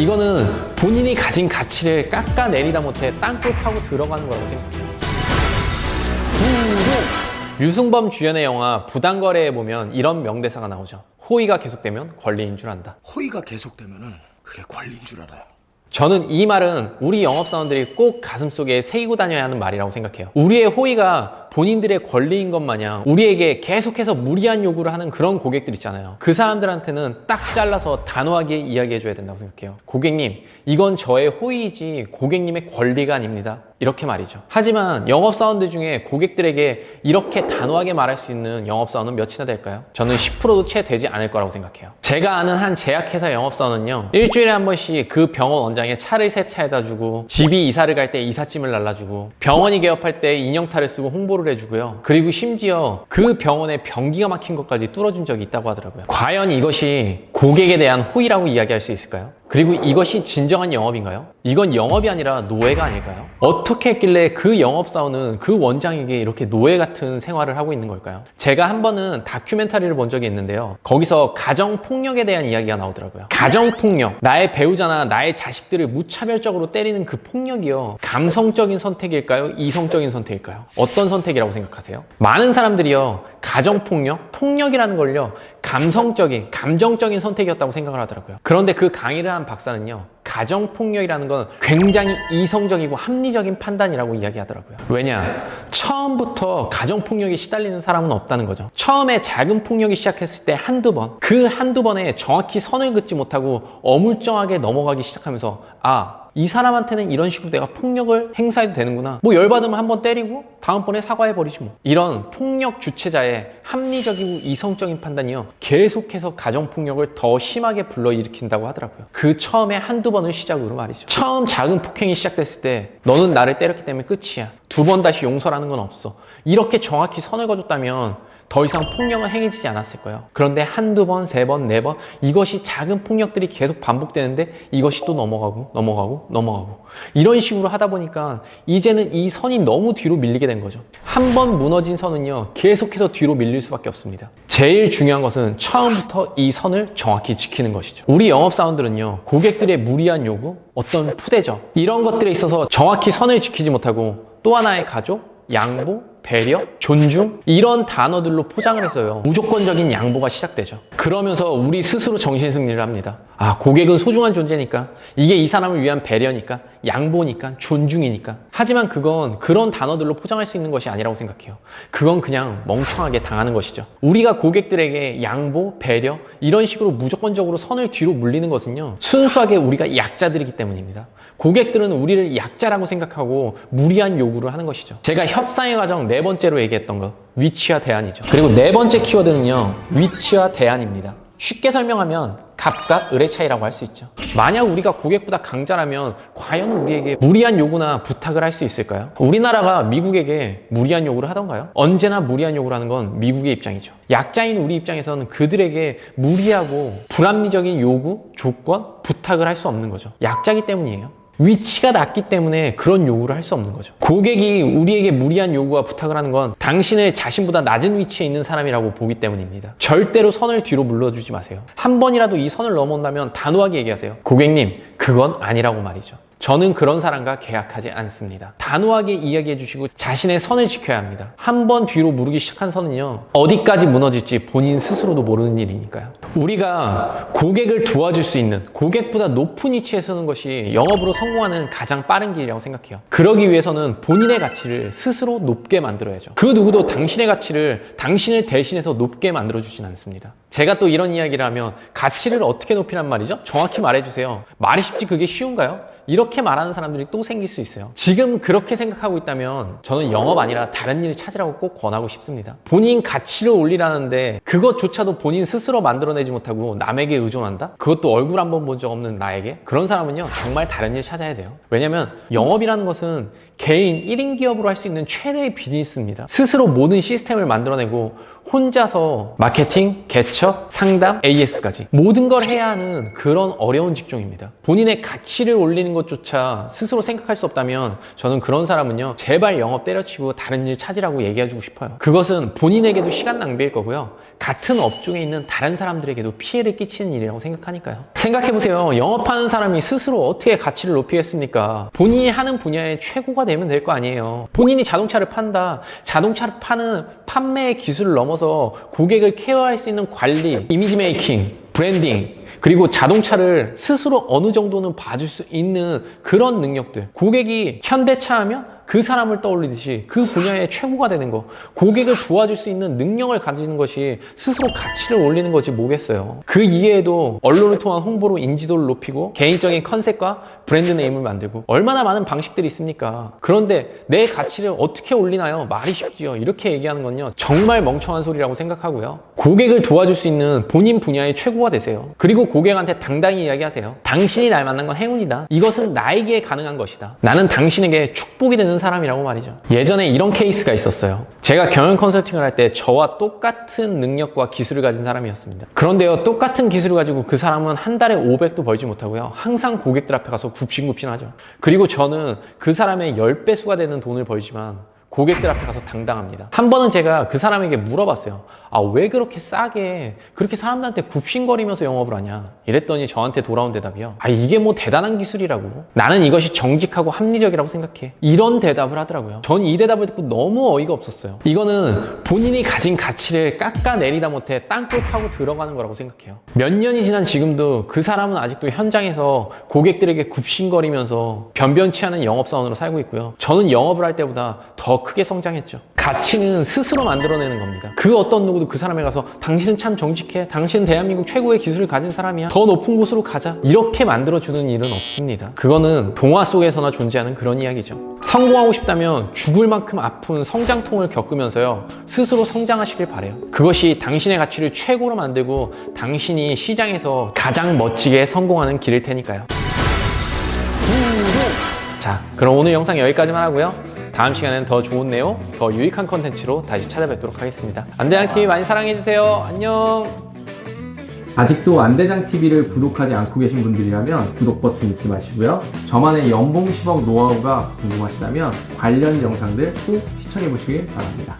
이거는 본인이 가진 가치를 깎아내리다 못해 땅굴 파고 들어가는 거라고 생각해요. 유승범 주연의 영화 부당거래에 보면 이런 명대사가 나오죠. 호의가 계속되면 권리인 줄 안다. 호의가 계속되면은 그게 권리인 줄 알아요. 저는 이 말은 우리 영업사원들이 꼭 가슴속에 새기고 다녀야 하는 말이라고 생각해요. 우리의 호의가 본인들의 권리인 것 마냥 우리에게 계속해서 무리한 요구를 하는 그런 고객들 있잖아요. 그 사람들한테는 딱 잘라서 단호하게 이야기해줘야 된다고 생각해요. 고객님, 이건 저의 호의이지 고객님의 권리가 아닙니다. 이렇게 말이죠. 하지만 영업사원들 중에 고객들에게 이렇게 단호하게 말할 수 있는 영업사원은 몇이나 될까요? 저는 10%도 채 되지 않을 거라고 생각해요. 제가 아는 한 제약회사 영업사원은요, 일주일에 한 번씩 그 병원 원장에 차를 세차해다 주고, 집이 이사를 갈 때 이삿짐을 날라주고, 병원이 개업할 때 인형탈을 쓰고 홍보를 해주고요. 그리고 심지어 그 병원에 변기가 막힌 것까지 뚫어준 적이 있다고 하더라고요. 과연 이것이 고객에 대한 호의라고 이야기할 수 있을까요? 그리고 이것이 진정한 영업인가요? 이건 영업이 아니라 노예가 아닐까요? 어떻게 했길래 그 영업사원은 그 원장에게 이렇게 노예 같은 생활을 하고 있는 걸까요? 제가 한 번은 다큐멘터리를 본 적이 있는데요. 거기서 가정폭력에 대한 이야기가 나오더라고요. 가정폭력, 나의 배우자나 나의 자식들을 무차별적으로 때리는 그 폭력이요. 감성적인 선택일까요? 이성적인 선택일까요? 어떤 선택이라고 생각하세요? 많은 사람들이요. 가정폭력, 폭력이라는 걸요. 감정적인 선택이었다고 생각을 하더라고요. 그런데 그 강의를 한 박사는요. 가정폭력이라는 건 굉장히 이성적이고 합리적인 판단이라고 이야기하더라고요. 왜냐? 처음부터 가정폭력에 시달리는 사람은 없다는 거죠. 처음에 작은 폭력이 시작했을 때 한두 번, 그 한두 번에 정확히 선을 긋지 못하고 어물쩡하게 넘어가기 시작하면서 이 사람한테는 이런 식으로 내가 폭력을 행사해도 되는구나. 뭐 열받으면 한번 때리고 다음번에 사과해버리지 뭐. 이런 폭력 주체자의 합리적이고 이성적인 판단이요. 계속해서 가정폭력을 더 심하게 불러일으킨다고 하더라고요. 그 처음에 한두 번을 시작으로 말이죠. 처음 작은 폭행이 시작됐을 때 너는 나를 때렸기 때문에 끝이야. 두 번 다시 용서라는 건 없어. 이렇게 정확히 선을 그어줬다면 더 이상 폭력은 행해지지 않았을 거예요. 그런데 한두 번, 세 번, 네 번 이것이 작은 폭력들이 계속 반복되는데 이것이 또 넘어가고 이런 식으로 하다 보니까 이제는 이 선이 너무 뒤로 밀리게 된 거죠. 한 번 무너진 선은요 계속해서 뒤로 밀릴 수밖에 없습니다. 제일 중요한 것은 처음부터 이 선을 정확히 지키는 것이죠. 우리 영업사원들은요 고객들의 무리한 요구, 어떤 푸대접 이런 것들에 있어서 정확히 선을 지키지 못하고 또 하나의 가족, 양보, 배려, 존중 이런 단어들로 포장을 해서요 무조건적인 양보가 시작되죠. 그러면서 우리 스스로 정신승리를 합니다. 고객은 소중한 존재니까, 이게 이 사람을 위한 배려니까, 양보니까, 존중이니까. 하지만 그건 그런 단어들로 포장할 수 있는 것이 아니라고 생각해요. 그건 그냥 멍청하게 당하는 것이죠. 우리가 고객들에게 양보, 배려 이런 식으로 무조건적으로 선을 뒤로 물리는 것은요 순수하게 우리가 약자들이기 때문입니다. 고객들은 우리를 약자라고 생각하고 무리한 요구를 하는 것이죠. 제가 협상의 과정 네 번째로 얘기했던 거, 위치와 대안이죠. 그리고 네 번째 키워드는요, 위치와 대안입니다. 쉽게 설명하면 값과 을의 차이라고 할 수 있죠. 만약 우리가 고객보다 강자라면 과연 우리에게 무리한 요구나 부탁을 할 수 있을까요? 우리나라가 미국에게 무리한 요구를 하던가요? 언제나 무리한 요구를 하는 건 미국의 입장이죠. 약자인 우리 입장에서는 그들에게 무리하고 불합리적인 요구, 조건, 부탁을 할 수 없는 거죠. 약자이기 때문이에요. 위치가 낮기 때문에 그런 요구를 할 수 없는 거죠. 고객이 우리에게 무리한 요구와 부탁을 하는 건 당신을 자신보다 낮은 위치에 있는 사람이라고 보기 때문입니다. 절대로 선을 뒤로 물러주지 마세요. 한 번이라도 이 선을 넘어온다면 단호하게 얘기하세요. 고객님, 그건 아니라고 말이죠. 저는 그런 사람과 계약하지 않습니다. 단호하게 이야기해 주시고 자신의 선을 지켜야 합니다. 한 번 뒤로 무르기 시작한 선은요 어디까지 무너질지 본인 스스로도 모르는 일이니까요. 우리가 고객을 도와줄 수 있는, 고객보다 높은 위치에 서는 것이 영업으로 성공하는 가장 빠른 길이라고 생각해요. 그러기 위해서는 본인의 가치를 스스로 높게 만들어야죠. 그 누구도 당신의 가치를 당신을 대신해서 높게 만들어주진 않습니다. 제가 또 이런 이야기를 하면 가치를 어떻게 높이란 말이죠? 정확히 말해주세요. 말이 쉽지 그게 쉬운가요? 이렇게 말하는 사람들이 또 생길 수 있어요. 지금 그렇게 생각하고 있다면 저는 영업 아니라 다른 일을 찾으라고 꼭 권하고 싶습니다. 본인 가치를 올리라는데 그것조차도 본인 스스로 만들어내지 못하고 남에게 의존한다? 그것도 얼굴 한번 본 적 없는 나에게? 그런 사람은요 정말 다른 일 찾아야 돼요. 왜냐면 영업이라는 것은 개인 1인 기업으로 할 수 있는 최대의 비즈니스입니다. 스스로 모든 시스템을 만들어내고 혼자서 마케팅, 개척, 상담, AS까지 모든 걸 해야 하는 그런 어려운 직종입니다. 본인의 가치를 올리는 것조차 스스로 생각할 수 없다면 저는 그런 사람은요, 제발 영업 때려치고 다른 일 찾으라고 얘기해주고 싶어요. 그것은 본인에게도 시간 낭비일 거고요, 같은 업종에 있는 다른 사람들에게도 피해를 끼치는 일이라고 생각하니까요. 생각해보세요. 영업하는 사람이 스스로 어떻게 가치를 높이겠습니까? 본인이 하는 분야의 최고가 되면 될 거 아니에요. 본인이 자동차를 판다. 자동차를 파는 판매의 기술을 넘어서 고객을 케어할 수 있는 관리, 이미지 메이킹, 브랜딩, 그리고 자동차를 스스로 어느 정도는 봐줄 수 있는 그런 능력들. 고객이 현대차 하면 그 사람을 떠올리듯이 그 분야의 최고가 되는 거, 고객을 도와줄 수 있는 능력을 가지는 것이 스스로 가치를 올리는 거지 뭐겠어요. 그 이외에도 언론을 통한 홍보로 인지도를 높이고 개인적인 컨셉과 브랜드 네임을 만들고 얼마나 많은 방식들이 있습니까? 그런데 내 가치를 어떻게 올리나요? 말이 쉽지요. 이렇게 얘기하는 건요, 정말 멍청한 소리라고 생각하고요. 고객을 도와줄 수 있는 본인 분야의 최고가 되세요. 그리고 고객한테 당당히 이야기하세요. 당신이 날 만난 건 행운이다. 이것은 나에게 가능한 것이다. 나는 당신에게 축복이 되는 사람이라고 말이죠. 예전에 이런 케이스가 있었어요. 제가 경영 컨설팅을 할 때 저와 똑같은 능력과 기술을 가진 사람이었습니다. 그런데요, 똑같은 기술을 가지고 그 사람은 한 달에 500도 벌지 못하고요, 항상 고객들 앞에 가서 굽신굽신하죠. 그리고 저는 그 사람의 10배수가 되는 돈을 벌지만 고객들 앞에 가서 당당합니다. 한 번은 제가 그 사람에게 물어봤어요. 아, 왜 그렇게 싸게 그렇게 사람들한테 굽신거리면서 영업을 하냐? 이랬더니 저한테 돌아온 대답이요, 아, 이게 뭐 대단한 기술이라고, 나는 이것이 정직하고 합리적이라고 생각해. 이런 대답을 하더라고요. 전 이 대답을 듣고 너무 어이가 없었어요. 이거는 본인이 가진 가치를 깎아내리다 못해 땅굴 파고 들어가는 거라고 생각해요. 몇 년이 지난 지금도 그 사람은 아직도 현장에서 고객들에게 굽신거리면서 변변치 않은 영업사원으로 살고 있고요. 저는 영업을 할 때보다 더 크게 성장했죠. 가치는 스스로 만들어내는 겁니다. 그 어떤 누구도 그 사람에 가서 당신은 참 정직해, 당신은 대한민국 최고의 기술을 가진 사람이야, 더 높은 곳으로 가자, 이렇게 만들어주는 일은 없습니다. 그거는 동화 속에서나 존재하는 그런 이야기죠. 성공하고 싶다면 죽을 만큼 아픈 성장통을 겪으면서요, 스스로 성장하시길 바래요. 그것이 당신의 가치를 최고로 만들고 당신이 시장에서 가장 멋지게 성공하는 길일 테니까요. 자, 그럼 오늘 영상 여기까지만 하고요, 다음 시간에는 더 좋은 내용, 더 유익한 컨텐츠로 다시 찾아뵙도록 하겠습니다. 안대장TV 많이 사랑해주세요. 안녕. 아직도 안대장TV를 구독하지 않고 계신 분들이라면 구독 버튼 잊지 마시고요. 저만의 연봉 10억 노하우가 궁금하시다면 관련 영상들 꼭 시청해 보시길 바랍니다.